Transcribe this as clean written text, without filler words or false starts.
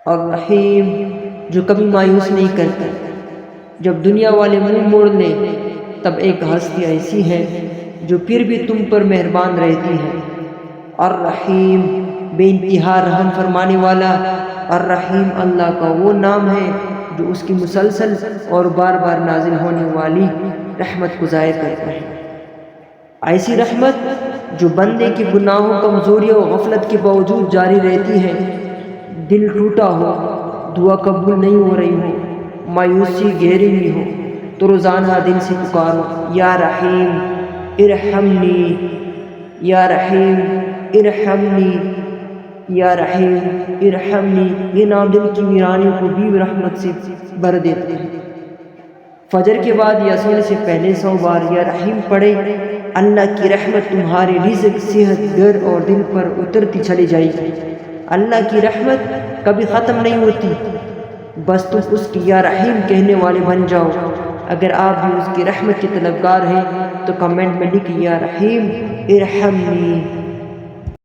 الرحیم جو کبھی مایوس نہیں کرتا، جب دنیا والے منہ موڑ لیں تب ایک ہستی ایسی ہے جو پھر بھی تم پر مہربان رہتی ہے۔ الرحیم بے انتہا رحم فرمانے والا۔ الرحیم اللہ کا وہ نام ہے جو اس کی مسلسل اور بار بار نازل ہونے والی رحمت کو ظاہر کرتا ہے۔ ایسی رحمت جو بندے کی گناہوں، کمزوریوں اور غفلت کے باوجود جاری رہتی ہے۔ دل ٹوٹا ہو، دعا قبول نہیں ہو رہی ہو، مایوسی گہری میں ہو، تو روزانہ دل سے پکارو، یا رحیم ارحمنی، یا رحیم ارحمنی، یا رحیم ارحمنی۔ یہ نام دل کی ویرانی کو بھی رحمت سے بھر دیتے ہیں۔ فجر کے بعد یا سونے سے پہلے 100 بار یا رحیم پڑھے، اللہ کی رحمت تمہارے رزق، صحت، گھر اور دل پر اترتی چلی جائے گی۔ اللہ کی رحمت کبھی ختم نہیں ہوتی، بس تم اس کی یا رحیم کہنے والے بن جاؤ۔ اگر آپ بھی اس کی رحمت کے طلبگار ہیں تو کمنٹ میں لکھیں، یا رحیم ارحمنی۔